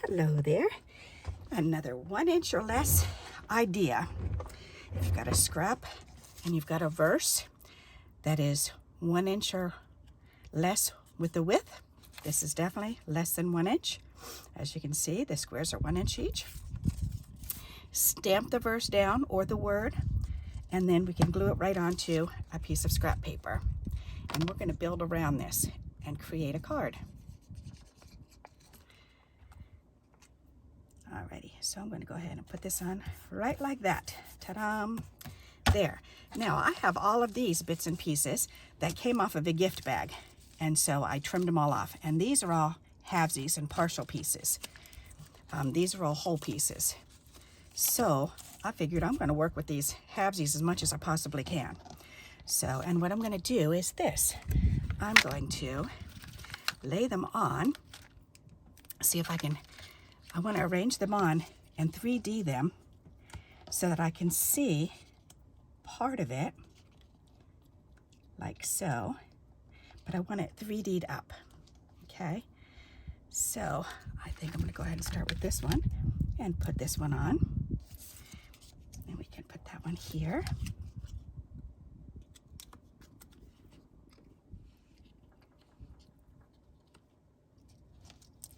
Hello there. Another 1 inch or less idea. If you've got a scrap and you've got a verse that is 1 inch or less with the width, this is definitely less than 1 inch. As you can see, the squares are 1 inch each. Stamp the verse down or the word, and then we can glue it right onto a piece of scrap paper. And we're going to build around this and create a card. Alrighty, so I'm going to go ahead and put this on right like that. Ta-da! There. Now I have all of these bits and pieces that came off of a gift bag, and so I trimmed them all off. And these are all halvesies and partial pieces. These are all whole pieces. So I figured I'm going to work with these halvesies as much as I possibly can. So, and what I'm going to do is this. I'm going to lay them on. See if I can. I want to arrange them on and 3D them so that I can see part of it like so, but I want it 3D'd up. Okay, so I think I'm going to go ahead and start with this one and put this one on, and we can put that one here.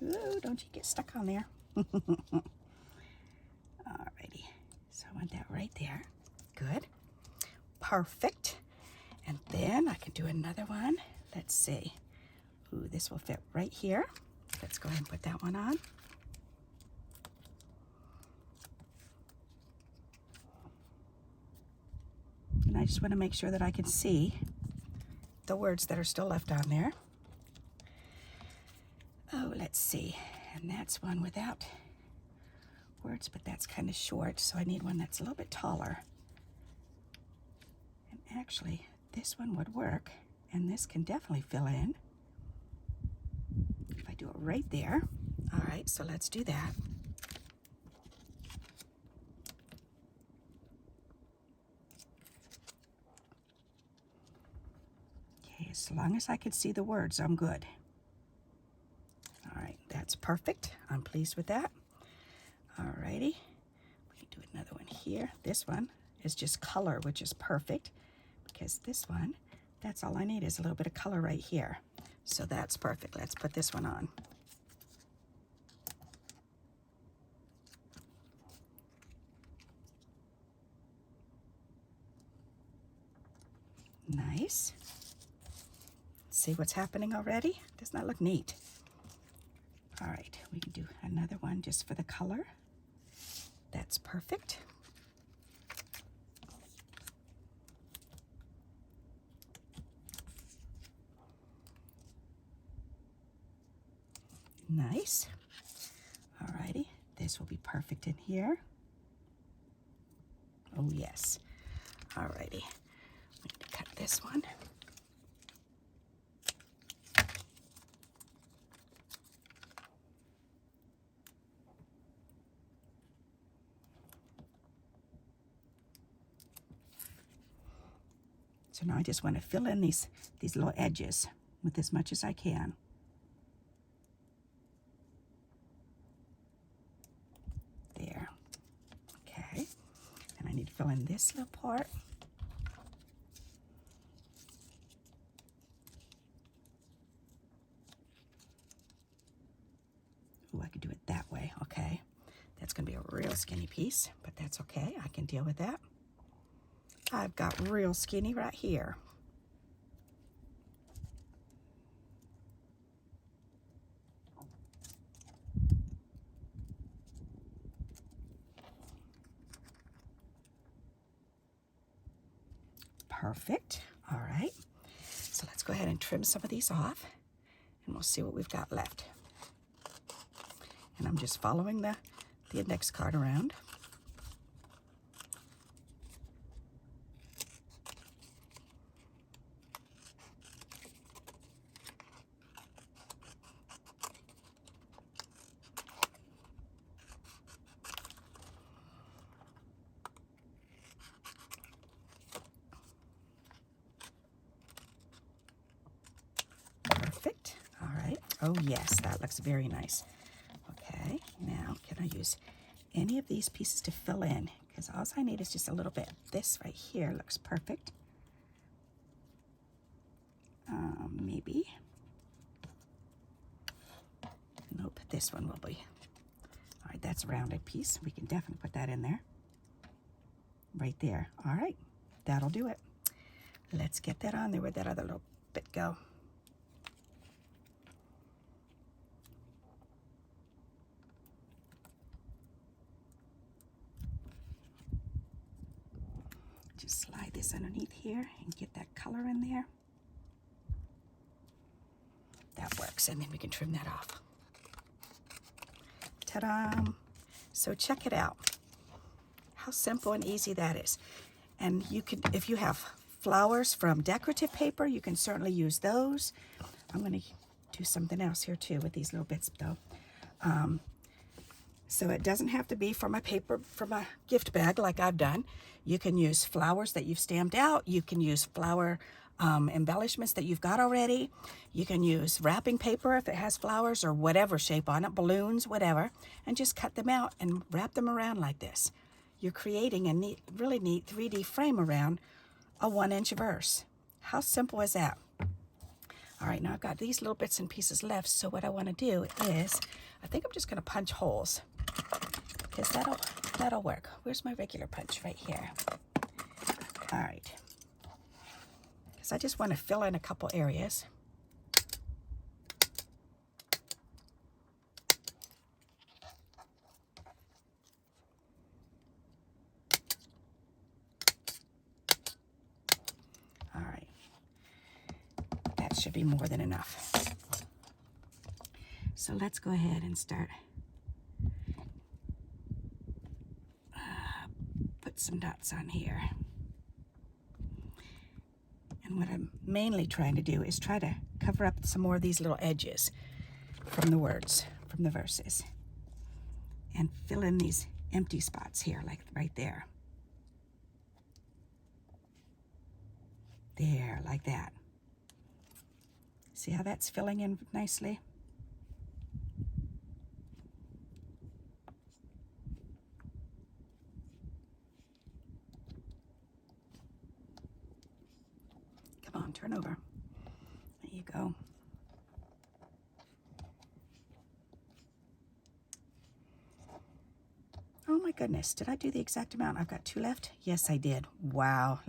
Ooh, don't you get stuck on there. Alrighty, so I want that right there. Good. Perfect. And then I can do another one. Let's see. Ooh, this will fit right here. Let's go ahead and put that one on. And I just want to make sure that I can see the words that are still left on there. Oh, let's see. And that's one without words, but that's kind of short, so I need one that's a little bit taller. And actually, this one would work, and this can definitely fill in if I do it right there. All right, so let's do that. Okay, as long as I can see the words, I'm good. All right, that's perfect. I'm pleased with that. Alrighty, we can do another one here. This one is just color, which is perfect because this one, that's all I need is a little bit of color right here. So that's perfect. Let's put this one on. Nice. See what's happening already? Doesn't that look neat? All right, we can do another one just for the color. That's perfect. Nice. All righty, this will be perfect in here. Oh yes. All righty, we need to cut this one. So now I just want to fill in these little edges with as much as I can. There. Okay. And I need to fill in this little part. Ooh, I could do it that way. Okay. That's going to be a real skinny piece, but that's okay. I can deal with that. I've got real skinny right here. Perfect. All right. So let's go ahead and trim some of these off, and we'll see what we've got left. And I'm just following the index card around. Perfect. All right. Oh yes, that looks very nice. Okay. Okay, now can I use any of these pieces to fill in? Because all I need is just a little bit. This right here looks perfect. Maybe. Nope, this one will be. All right, that's a rounded piece. We can definitely put that in there. Right there. All right, that'll do it. Let's get that on there. Where'd that other little bit go? Just slide this underneath here and get that color in there. That works, and then we can trim that off. Ta-da! So check it out. How simple and easy that is. And you can, if you have flowers from decorative paper, you can certainly use those. I'm going to do something else here too with these little bits though. So it doesn't have to be from a paper, from a gift bag like I've done. You can use flowers that you've stamped out. You can use flower embellishments that you've got already. You can use wrapping paper if it has flowers or whatever shape on it, balloons, whatever, and just cut them out and wrap them around like this. You're creating a neat, really neat 3D frame around a 1-inch verse. How simple is that? All right, now I've got these little bits and pieces left, so what I want to do is, I think I'm just going to punch holes, because that'll work. Where's my regular punch? Right here. All right. Because I just want to fill in a couple areas. All right. That should be more than enough. So let's go ahead and start. Put some dots on here. And what I'm mainly trying to do is try to cover up some more of these little edges from the words, from the verses. And fill in these empty spots here, like right there. There, like that. See how that's filling in nicely? Come on, turn over. There you go. Oh my goodness, did I do the exact amount? I've got 2 left? Yes, I did. Wow.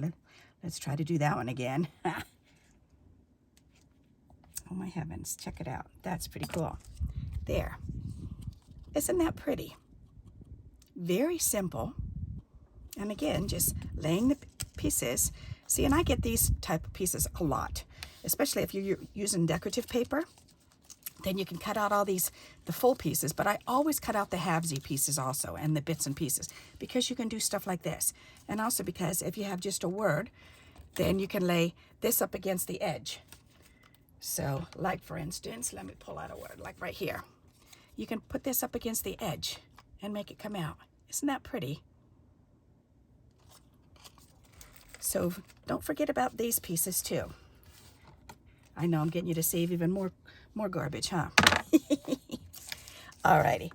Let's try to do that one again. Oh my heavens, check it out. That's pretty cool. There. Isn't that pretty? Very simple. And again, just laying the pieces. See, and I get these type of pieces a lot, especially if you're using decorative paper. Then you can cut out all these, the full pieces, but I always cut out the halvesy pieces also, and the bits and pieces, because you can do stuff like this. And also because if you have just a word, then you can lay this up against the edge. So, like for instance, let me pull out a word, like right here. You can put this up against the edge and make it come out. Isn't that pretty? So don't forget about these pieces too. I know I'm getting you to save even more garbage, huh? Alrighty.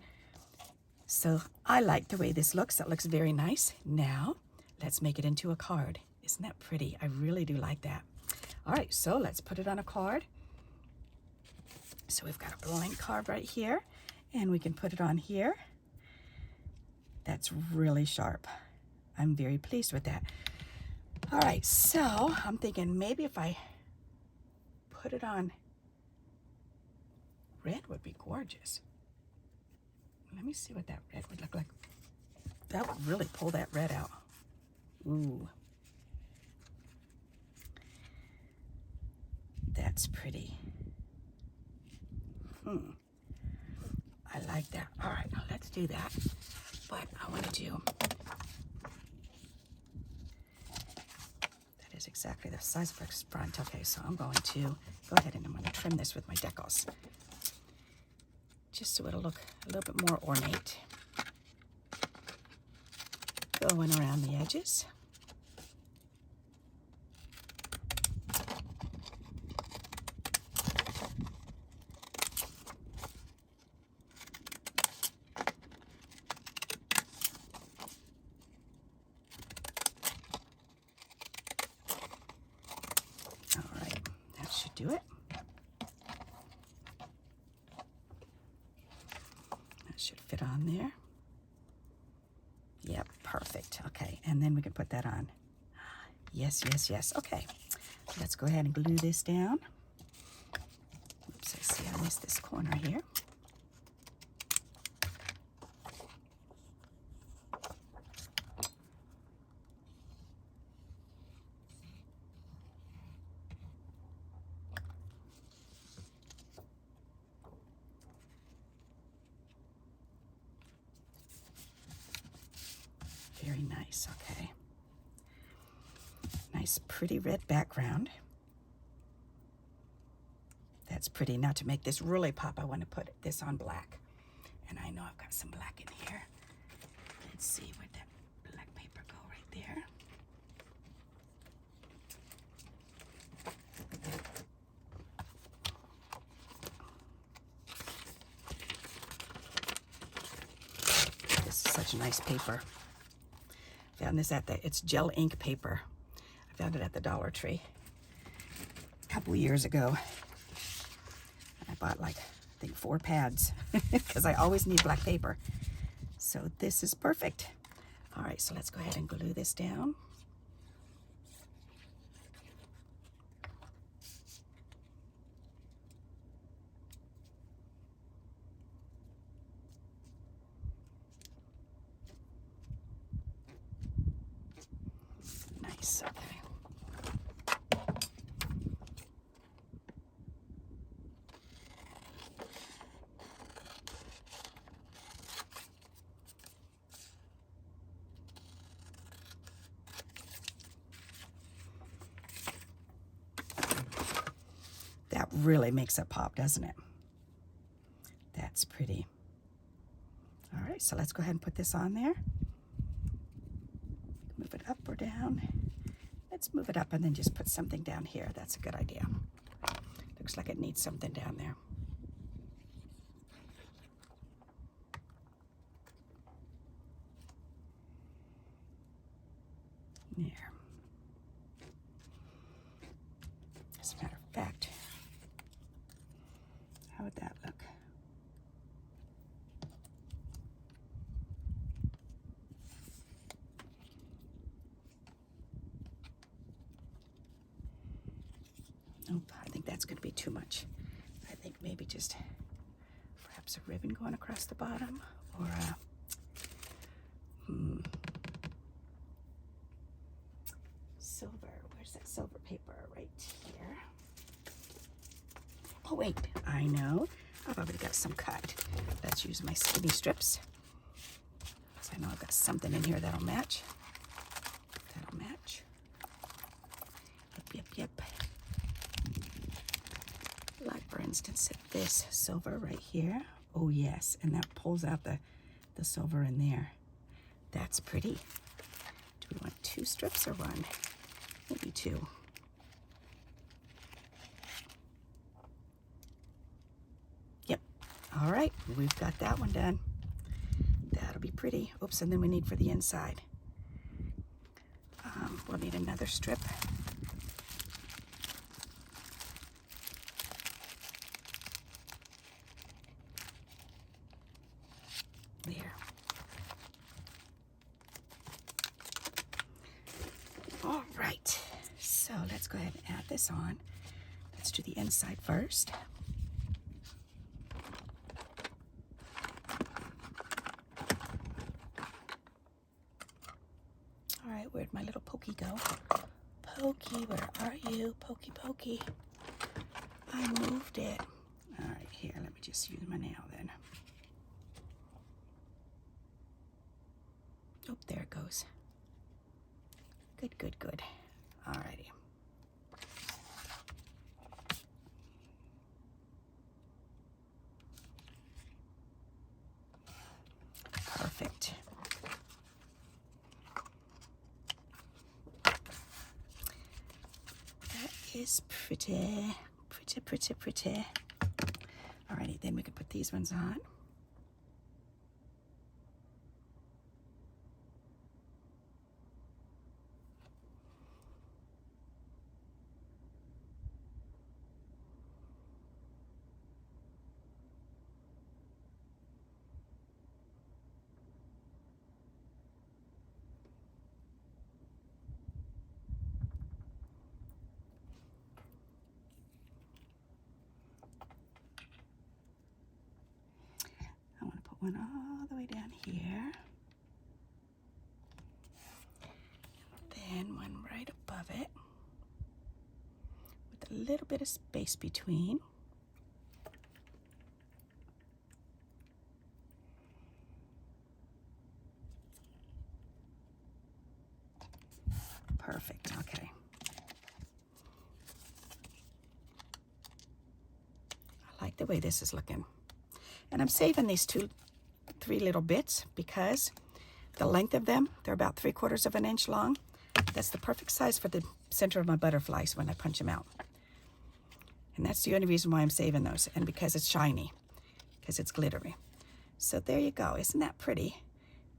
So I like the way this looks. That looks very nice. Now let's make it into a card. Isn't that pretty? I really do like that. All right, so let's put it on a card. So we've got a blank card right here, and we can put it on here. That's really sharp. I'm very pleased with that. All right, so I'm thinking maybe if I put it on red would be gorgeous. Let me see what that red would look like. That would really pull that red out. Ooh. That's pretty. I like that. All right, now let's do that. But I want to do... That is exactly the size of its front. Okay, so I'm going to go ahead and I'm going to trim this with my decals, just so it'll look a little bit more ornate. Going around the edges. That should fit on there. Yep, perfect. Okay, and then we can put that on. Yes, yes, yes. Okay, let's go ahead and glue this down. Oops, I see I missed this corner here. Very nice, okay. Nice, pretty red background. That's pretty. Now to make this really pop, I want to put this on black. And I know I've got some black in here. Let's see, where'd that black paper go? Right there. This is such a nice paper. Found this it's gel ink paper. I found it at the Dollar Tree a couple years ago. I bought like, I think 4 pads because I always need black paper. So this is perfect. All right, so let's go ahead and glue this down. Nice, okay. That really makes it pop, doesn't it? That's pretty. All right, so let's go ahead and put this on there. Move it up or down. Let's move it up and then just put something down here. That's a good idea. Looks like it needs something down there. There. As a matter of fact, how would that look? Nope, I think that's going to be too much. I think maybe just perhaps a ribbon going across the bottom, or silver. Where's that silver paper? Right here. Oh wait, I know. I've already got some cut. Let's use my skinny strips. So I know I've got something in here that'll match. That'll match. Yep, yep, yep. Like for instance, this silver right here. Oh yes, and that pulls out the silver in there. That's pretty. Do we want 2 strips or 1? Maybe 2. Yep. All right, we've got that one done. That'll be pretty. Oops, and then we need for the inside. We'll need another strip. There. All right, so let's go ahead and add this on. Let's do the inside first. All right, where'd my little Pokey go? Pokey, where are you? Pokey, Pokey. I moved it. All right, here, let me just use my nail then. Oh, there it goes. Good, good, good. All righty. Perfect. That is pretty, pretty, pretty, pretty. Alrighty, then we can put these ones on. one all the way down here. Then one right above it with a little bit of space between. Perfect, okay. I like the way this is looking. And I'm saving these 3 little bits because the length of them, they're about 3/4 of an inch long. That's the perfect size for the center of my butterflies when I punch them out. And that's the only reason why I'm saving those, and because it's shiny, because it's glittery. So there you go. Isn't that pretty?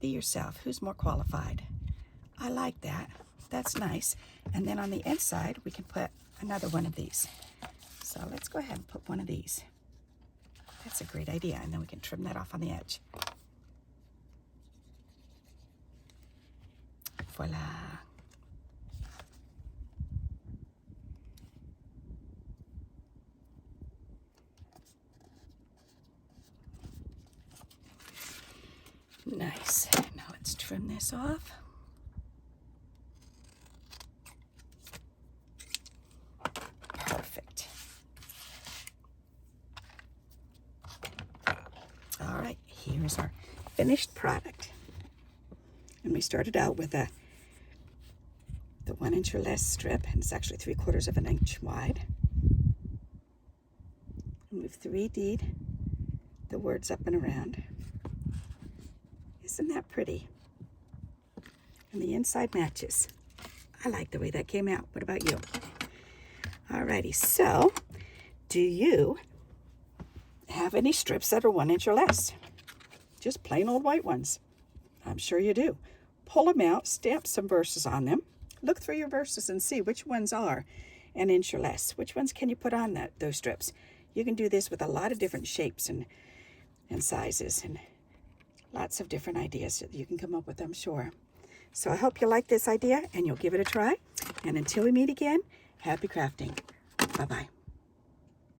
Be yourself. Who's more qualified? I like that. That's nice. And then on the inside, we can put another one of these. So let's go ahead and put one of these. That's a great idea. And then we can trim that off on the edge. Voila. Nice. Now let's trim this off. Perfect. All right, here's our finished product. And we started out with the 1 inch or less strip, and it's actually 3/4 of an inch wide. And we've 3D'd the words up and around. Isn't that pretty? And the inside matches. I like the way that came out. What about you? Alrighty, so do you have any strips that are 1 inch or less? Just plain old white ones. I'm sure you do. Pull them out, stamp some verses on them. Look through your verses and see which ones are 1 inch or less. Which ones can you put on those strips? You can do this with a lot of different shapes and sizes and lots of different ideas that you can come up with, I'm sure. So I hope you like this idea and you'll give it a try. And until we meet again, happy crafting. Bye-bye.